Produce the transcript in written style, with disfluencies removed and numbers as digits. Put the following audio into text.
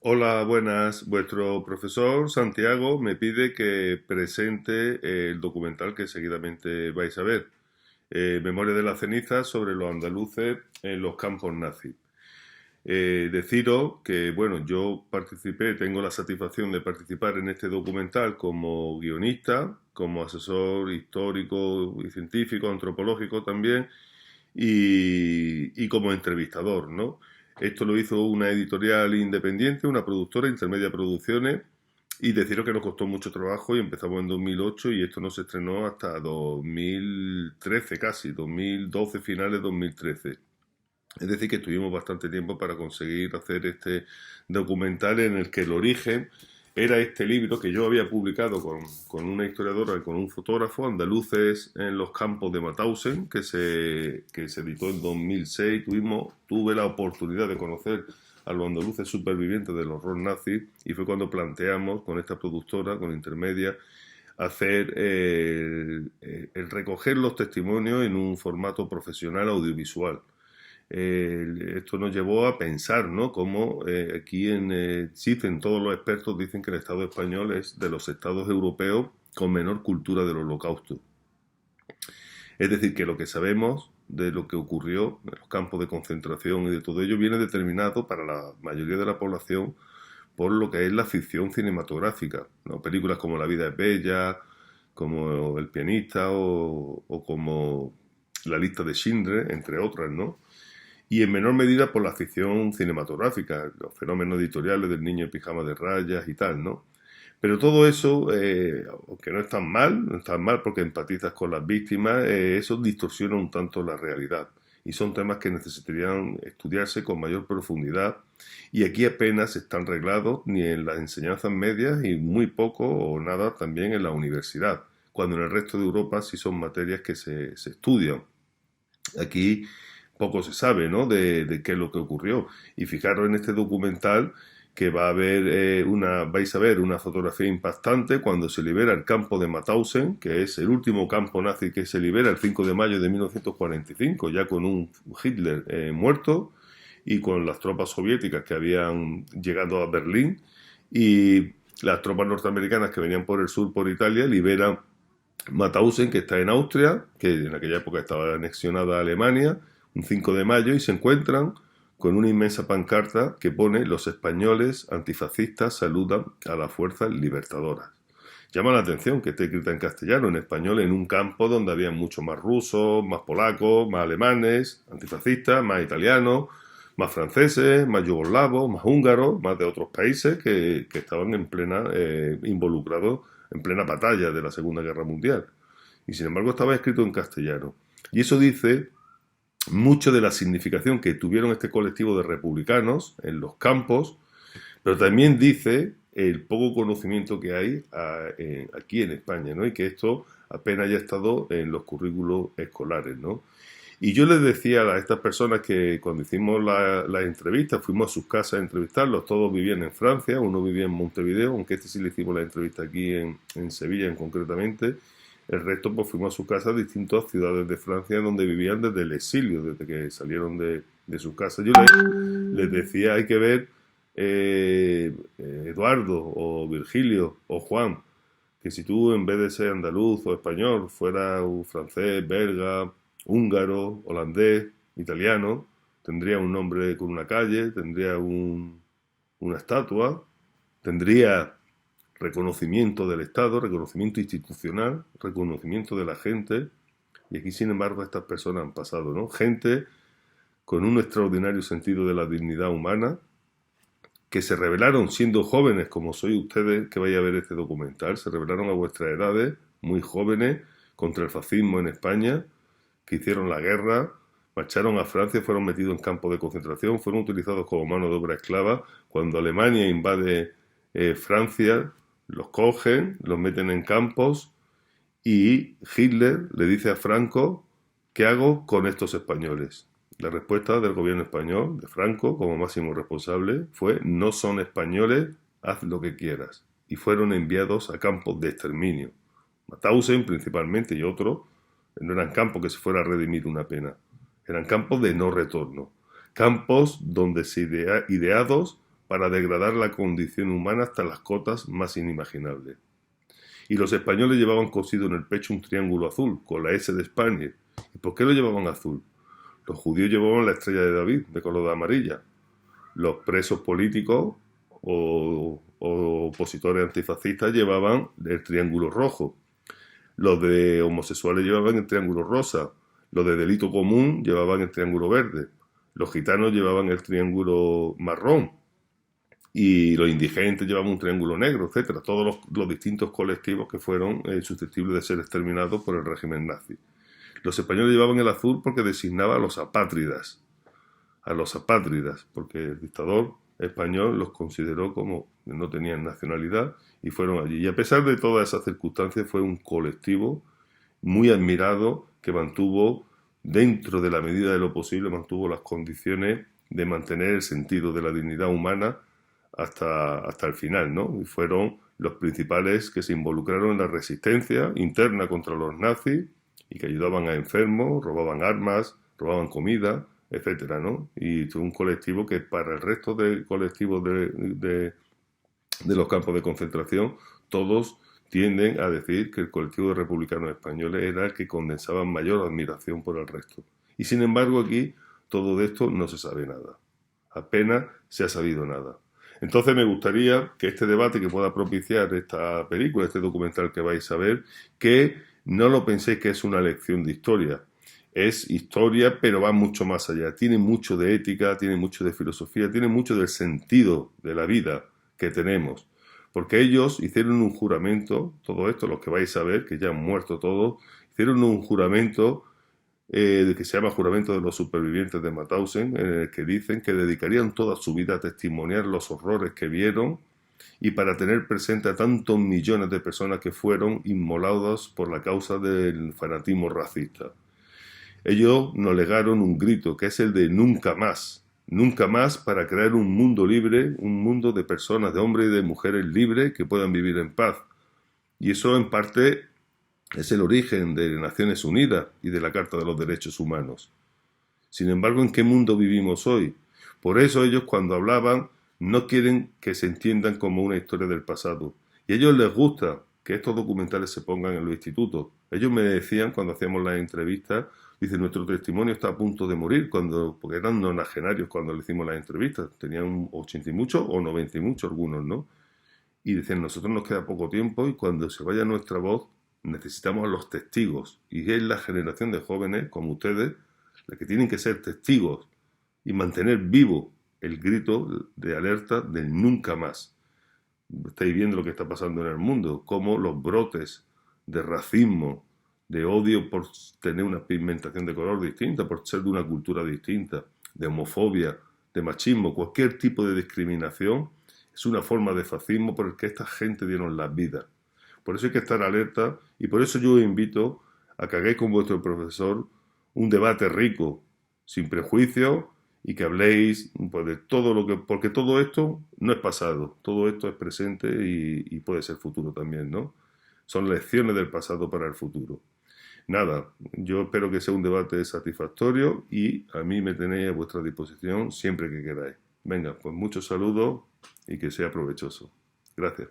Hola, buenas. Vuestro profesor Santiago me pide que presente el documental que seguidamente vais a ver. Memoria de las cenizas sobre los andaluces en los campos nazis. Deciros que, bueno, yo participé, tengo la satisfacción de participar en este documental como guionista, como asesor histórico y científico, antropológico también, y como entrevistador, ¿no? Esto lo hizo una editorial independiente, una productora, Intermedia Producciones, y deciros que nos costó mucho trabajo y empezamos en 2008 y esto no se estrenó hasta 2013 casi, 2012, finales 2013. Es decir, que tuvimos bastante tiempo para conseguir hacer este documental en el que el origen era este libro que yo había publicado con una historiadora y con un fotógrafo, Andaluces en los campos de Mauthausen, que se editó en 2006. Tuve la oportunidad de conocer a los andaluces supervivientes del horror nazi y fue cuando planteamos con esta productora, con Intermedia, hacer el recoger los testimonios en un formato profesional audiovisual. Esto nos llevó a pensar, ¿no? Cómo aquí existen todos los expertos dicen que el Estado español es de los estados europeos con menor cultura del Holocausto. Es decir, que lo que sabemos de lo que ocurrió en los campos de concentración y de todo ello viene determinado para la mayoría de la población por lo que es la ficción cinematográfica, ¿no? Películas como La vida es bella, como El pianista o como La lista de Schindler, entre otras, ¿no? Y en menor medida por la ficción cinematográfica, los fenómenos editoriales del niño en pijama de rayas y tal, ¿no? Pero todo eso, aunque no es tan mal porque empatizas con las víctimas, eso distorsiona un tanto la realidad. Y son temas que necesitarían estudiarse con mayor profundidad. Y aquí apenas están reglados ni en las enseñanzas medias y muy poco o nada también en la universidad, cuando en el resto de Europa sí son materias que se estudian. Aquí poco se sabe, ¿no? De qué es lo que ocurrió. Y fijaros en este documental que vais a ver una fotografía impactante cuando se libera el campo de Mauthausen, que es el último campo nazi que se libera el 5 de mayo de 1945, ya con un Hitler muerto y con las tropas soviéticas que habían llegado a Berlín, y las tropas norteamericanas que venían por el sur, por Italia, liberan Mauthausen, que está en Austria, que en aquella época estaba anexionada a Alemania, un 5 de mayo, y se encuentran con una inmensa pancarta que pone: los españoles antifascistas saludan a las fuerzas libertadoras. Llama la atención que esté escrita en castellano, en español, en un campo donde había mucho más rusos, más polacos, más alemanes, antifascistas, más italianos, más franceses, más yugoslavos, más húngaros, más de otros países que estaban en plena involucrados en plena batalla de la Segunda Guerra Mundial. Y sin embargo estaba escrito en castellano. Y eso dice mucho de la significación que tuvieron este colectivo de republicanos en los campos, pero también dice el poco conocimiento que hay aquí en España, ¿no? Y que esto apenas haya estado en los currículos escolares, ¿no? Y yo les decía a estas personas que cuando hicimos la entrevista, fuimos a sus casas a entrevistarlos, todos vivían en Francia, uno vivía en Montevideo, aunque este sí le hicimos la entrevista aquí en Sevilla concretamente, el resto pues fuimos a sus casas a distintas ciudades de Francia donde vivían desde el exilio, desde que salieron de sus casas. Yo les decía, hay que ver Eduardo o Virgilio o Juan, que si tú en vez de ser andaluz o español fuera un francés, belga, húngaro, holandés, italiano, tendría un nombre con una calle, tendría una estatua, tendría reconocimiento del Estado, reconocimiento institucional, reconocimiento de la gente, y aquí sin embargo estas personas han pasado, ¿no? Gente con un extraordinario sentido de la dignidad humana, que se rebelaron siendo jóvenes, como sois ustedes que vais a ver este documental, se rebelaron a vuestras edades, muy jóvenes, contra el fascismo en España, que hicieron la guerra, marcharon a Francia, fueron metidos en campos de concentración, fueron utilizados como mano de obra esclava. Cuando Alemania invade Francia, los cogen, los meten en campos y Hitler le dice a Franco: ¿qué hago con estos españoles? La respuesta del gobierno español, de Franco, como máximo responsable, fue: no son españoles, haz lo que quieras. Y fueron enviados a campos de exterminio. Mauthausen principalmente y otros, no eran campos que se fuera a redimir una pena, eran campos de no retorno, campos donde ideados para degradar la condición humana hasta las cotas más inimaginables. Y los españoles llevaban cosido en el pecho un triángulo azul, con la S de España. ¿Y por qué lo llevaban azul? Los judíos llevaban la estrella de David, de color de amarilla. Los presos políticos o opositores antifascistas llevaban el triángulo rojo. Los de homosexuales llevaban el triángulo rosa. Los de delito común llevaban el triángulo verde. Los gitanos llevaban el triángulo marrón. Y los indigentes llevaban un triángulo negro, etcétera. Todos los distintos colectivos que fueron susceptibles de ser exterminados por el régimen nazi. Los españoles llevaban el azul porque designaba a los apátridas, porque el dictador español los consideró como que no tenían nacionalidad y fueron allí. Y a pesar de todas esas circunstancias fue un colectivo muy admirado que mantuvo, dentro de la medida de lo posible, mantuvo las condiciones de mantener el sentido de la dignidad humana hasta el final, ¿no? Y fueron los principales que se involucraron en la resistencia interna contra los nazis y que ayudaban a enfermos, robaban armas, robaban comida, etcétera, ¿no? Y fue un colectivo que para el resto de colectivos de los campos de concentración, todos tienden a decir que el colectivo de republicanos españoles era el que condensaba mayor admiración por el resto. Y sin embargo aquí todo de esto no se sabe nada. Apenas se ha sabido nada. Entonces me gustaría que este debate que pueda propiciar esta película, este documental que vais a ver, que no lo penséis que es una lección de historia. Es historia, pero va mucho más allá. Tiene mucho de ética, tiene mucho de filosofía, tiene mucho del sentido de la vida que tenemos. Porque ellos hicieron un juramento, todo esto, los que vais a ver, que ya han muerto todos, hicieron un juramento que se llama Juramento de los Supervivientes de Mauthausen, en el que dicen que dedicarían toda su vida a testimoniar los horrores que vieron y para tener presente a tantos millones de personas que fueron inmoladas por la causa del fanatismo racista. Ellos nos legaron un grito, que es el de nunca más para crear un mundo libre, un mundo de personas, de hombres y de mujeres libres que puedan vivir en paz. Y eso en parte es el origen de Naciones Unidas y de la Carta de los Derechos Humanos. Sin embargo, ¿en qué mundo vivimos hoy? Por eso ellos cuando hablaban no quieren que se entiendan como una historia del pasado. Y a ellos les gusta que estos documentales se pongan en los institutos. Ellos me decían cuando hacíamos las entrevistas, dicen, nuestro testimonio está a punto de morir, porque eran nonagenarios cuando le hicimos las entrevistas. Tenían 80 y mucho o 90 y mucho algunos, ¿no? Y dicen, nosotros nos queda poco tiempo y cuando se vaya nuestra voz, necesitamos a los testigos. Y es la generación de jóvenes como ustedes la que tienen que ser testigos y mantener vivo el grito de alerta del nunca más. Estáis viendo lo que está pasando en el mundo, cómo los brotes de racismo, de odio por tener una pigmentación de color distinta, por ser de una cultura distinta, de homofobia, de machismo, cualquier tipo de discriminación, es una forma de fascismo por el que esta gente dieron las vidas. Por eso hay que estar alerta y por eso yo os invito a que hagáis con vuestro profesor un debate rico, sin prejuicios y que habléis pues, de todo lo que... Porque todo esto no es pasado, todo esto es presente y puede ser futuro también, ¿no? Son lecciones del pasado para el futuro. Nada, yo espero que sea un debate satisfactorio y a mí me tenéis a vuestra disposición siempre que queráis. Venga, pues muchos saludos y que sea provechoso. Gracias.